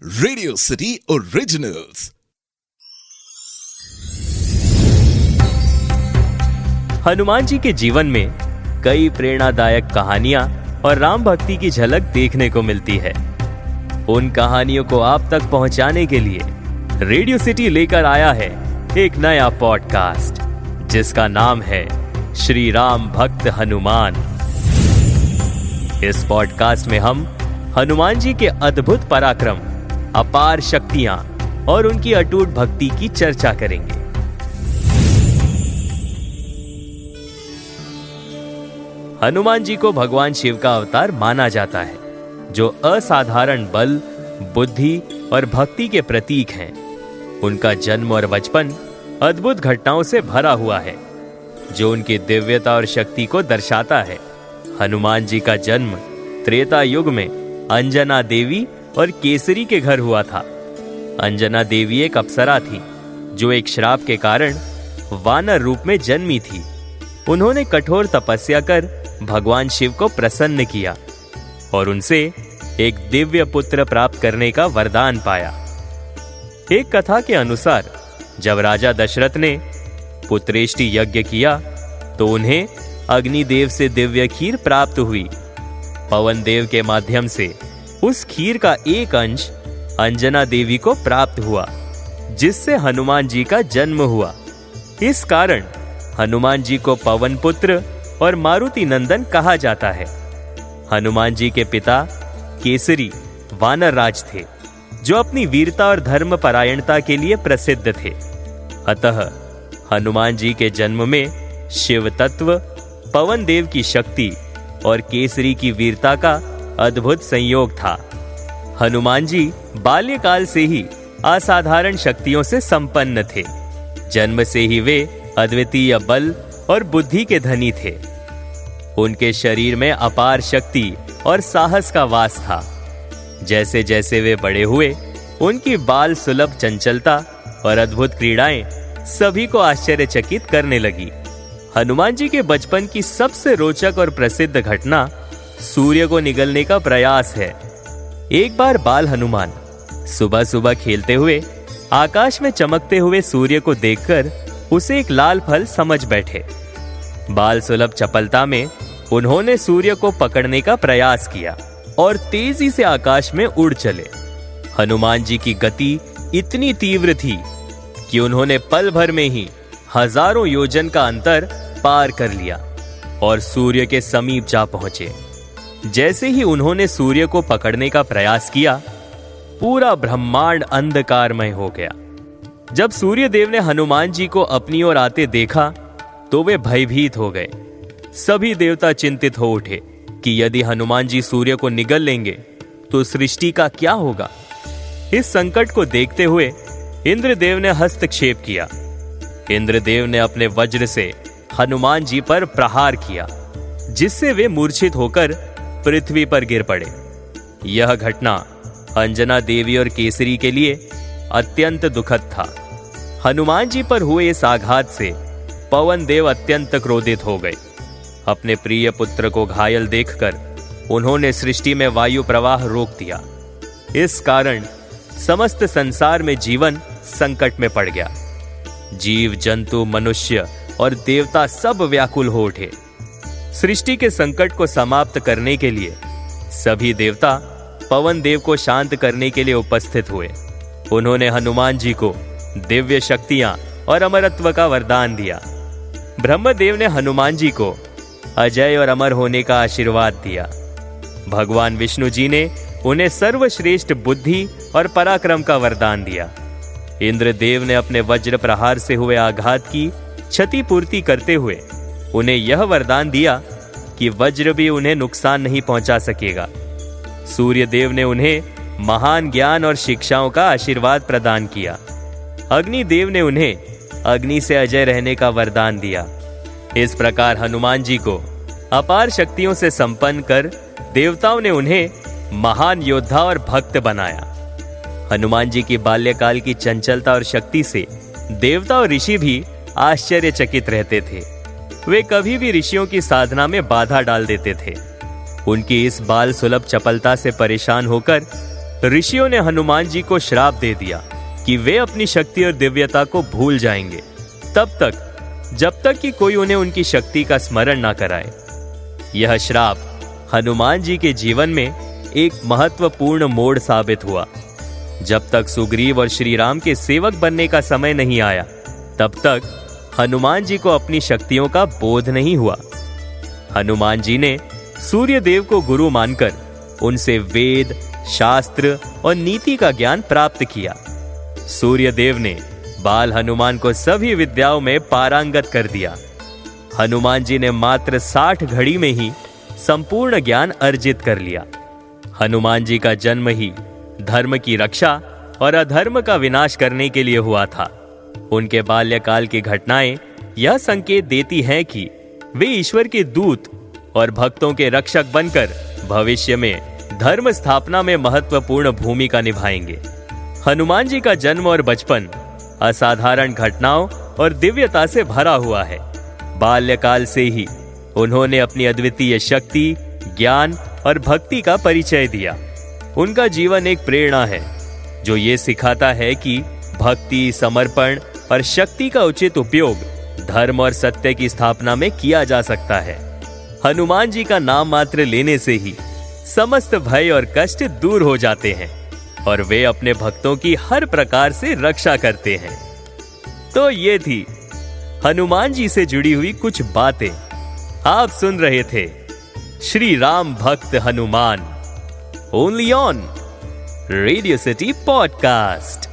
Radio City Originals. Hanuman ji के जीवन में कई प्रेरणादायक कहानियां और राम भक्ति की झलक देखने को मिलती है। उन कहानियों को आप तक पहुंचाने के लिए रेडियो सिटी लेकर आया है एक नया पॉडकास्ट जिसका नाम है श्री राम भक्त हनुमान। इस पॉडकास्ट में हम हनुमान जी के अद्भुत पराक्रम, अपार शक्तियां और उनकी अटूट भक्ति की चर्चा करेंगे। हनुमान जी को भगवान शिव का अवतार माना जाता है, जो असाधारण बल, बुद्धि और भक्ति के प्रतीक हैं। उनका जन्म और बचपन अद्भुत घटनाओं से भरा हुआ है, जो उनकी दिव्यता और शक्ति को दर्शाता है। हनुमान जी का जन्म त्रेता युग में अंजना देवी और केसरी के घर हुआ था। अंजना देवी एक अप्सरा थी, जो एक श्राप के कारण वानर रूप में जन्मी थी। उन्होंने कठोर तपस्या कर भगवान शिव को प्रसन्न किया और उनसे एक दिव्य पुत्र प्राप्त करने का वरदान पाया। एक कथा के अनुसार जब राजा दशरथ ने पुत्रेष्टि यज्ञ किया तो उन्हें अग्निदेव से दिव्य खीर प्राप्त हुई। पवन देव के माध्यम से उस खीर का एक अंश अंजना देवी को प्राप्त हुआ, जिससे हनुमान जी का जन्म हुआ। इस कारण हनुमान जी को पवन पुत्र और मारुति नंदन कहा जाता है। हनुमान जी के पिता केसरी वानर राज थे, जो अपनी वीरता और धर्म परायणता के लिए प्रसिद्ध थे। अतः हनुमान जी के जन्म में शिव तत्व, पवन देव की शक्ति और केसरी की वीरता का अद्भुत संयोग था। हनुमान जी बाल्यकाल से ही असाधारण शक्तियों से संपन्न थे। जन्म से ही वे अद्वितीय बल और बुद्धि के धनी थे। उनके शरीर में अपार शक्ति और साहस का वास था। जैसे जैसे वे बड़े हुए, उनकी बाल सुलभ चंचलता और अद्भुत क्रीड़ाएं सभी को आश्चर्यचकित करने लगी। हनुमान जी के बचपन की सबसे रोचक और प्रसिद्ध घटना सूर्य को निगलने का प्रयास है। एक बार बाल हनुमान सुबह सुबह खेलते हुए आकाश में चमकते हुए सूर्य को देखकर उसे एक लाल फल समझ बैठे। बाल सुलभ चपलता में उन्होंने सूर्य को पकड़ने का प्रयास किया और तेजी से आकाश में उड़ चले। हनुमान जी की गति इतनी तीव्र थी कि उन्होंने पल भर में ही हजारों योजन का अंतर पार कर लिया और सूर्य के समीप जा पहुंचे। जैसे ही उन्होंने सूर्य को पकड़ने का प्रयास किया, पूरा ब्रह्मांड अंधकारमय हो गया। जब सूर्य देव ने हनुमान जी को अपनी ओर आते देखा तो वे भयभीत हो गए। सभी देवता चिंतित हो उठे कि यदि हनुमान जी सूर्य को निगल लेंगे तो सृष्टि का क्या होगा। इस संकट को देखते हुए इंद्रदेव ने हस्तक्षेप किया। इंद्रदेव ने अपने वज्र से हनुमान जी पर प्रहार किया, जिससे वे मूर्छित होकर पृथ्वी पर गिर पड़े। यह घटना अंजना देवी और केसरी के लिए अत्यंत दुखद था। हनुमान जी पर हुए इस आघात से पवन देव अत्यंत क्रोधित हो गए। अपने प्रिय पुत्र को घायल देखकर उन्होंने सृष्टि में वायु प्रवाह रोक दिया। इस कारण समस्त संसार में जीवन संकट में पड़ गया। जीव, जंतु, मनुष्य और देवता सब व्याकुल हो उठे। सृष्टि के संकट को समाप्त करने के लिए सभी देवता पवन देव को शांत करने के लिए उपस्थित हुए। उन्होंने हनुमान जी को दिव्य शक्तियां और अमरत्व का वरदान दिया। ब्रह्मदेव ने हनुमान जी को अजय और अमर होने का आशीर्वाद दिया। भगवान विष्णु जी ने उन्हें सर्वश्रेष्ठ बुद्धि और पराक्रम का वरदान दिया। इंद्रदेव ने अपने वज्र प्रहार से हुए आघात की क्षतिपूर्ति करते हुए उन्हें यह वरदान दिया कि वज्र भी उन्हें नुकसान नहीं पहुंचा सकेगा। सूर्य देव ने उन्हें महान ज्ञान और शिक्षाओं का आशीर्वाद प्रदान किया। अग्निदेव ने उन्हें अग्नि से अजय रहने का वरदान दिया। इस प्रकार हनुमान जी को अपार शक्तियों से संपन्न कर देवताओं ने उन्हें महान योद्धा और भक्त बनाया। हनुमान जी की बाल्यकाल की चंचलता और शक्ति से देवता और ऋषि भी आश्चर्यचकित रहते थे। वे कभी भी ऋषियों की साधना में बाधा डाल देते थे। उनकी इस बाल सुलभ चपलता से परेशान होकर ऋषियों ने हनुमान जी को श्राप दे दिया कि वे अपनी शक्ति और दिव्यता को भूल जाएंगे तब तक जब तक कि कोई उन्हें उनकी शक्ति का स्मरण ना कराए। यह श्राप हनुमान जी के जीवन में एक महत्वपूर्ण मोड़ साबित हुआ। जब तक सुग्रीव और श्री राम के सेवक बनने का समय नहीं आया तब तक हनुमान जी को अपनी शक्तियों का बोध नहीं हुआ। हनुमान जी ने सूर्य देव को गुरु मानकर उनसे वेद, शास्त्र और नीति का ज्ञान प्राप्त किया। सूर्य देव ने बाल हनुमान को सभी विद्याओं में पारंगत कर दिया। हनुमान जी ने मात्र 60 घड़ी में ही संपूर्ण ज्ञान अर्जित कर लिया। हनुमान जी का जन्म ही धर्म की रक्षा और अधर्म का विनाश करने के लिए हुआ था। उनके बाल्यकाल की घटनाएं यह संकेत देती हैं कि वे ईश्वर के दूत और भक्तों के रक्षक बनकर भविष्य में धर्म स्थापना में महत्वपूर्ण भूमिका निभाएंगे। हनुमान जी का जन्म और बचपन असाधारण घटनाओं और दिव्यता से भरा हुआ है। बाल्यकाल से ही उन्होंने अपनी अद्वितीय शक्ति, ज्ञान और भक्ति का परिचय दिया। उनका जीवन एक प्रेरणा है जो ये सिखाता है कि भक्ति, समर्पण और शक्ति का उचित उपयोग धर्म और सत्य की स्थापना में किया जा सकता है। हनुमान जी का नाम मात्र लेने से ही समस्त भय और कष्ट दूर हो जाते हैं और वे अपने भक्तों की हर प्रकार से रक्षा करते हैं। तो ये थी हनुमान जी से जुड़ी हुई कुछ बातें। आप सुन रहे थे श्री राम भक्त Hanuman, only on radio city podcast.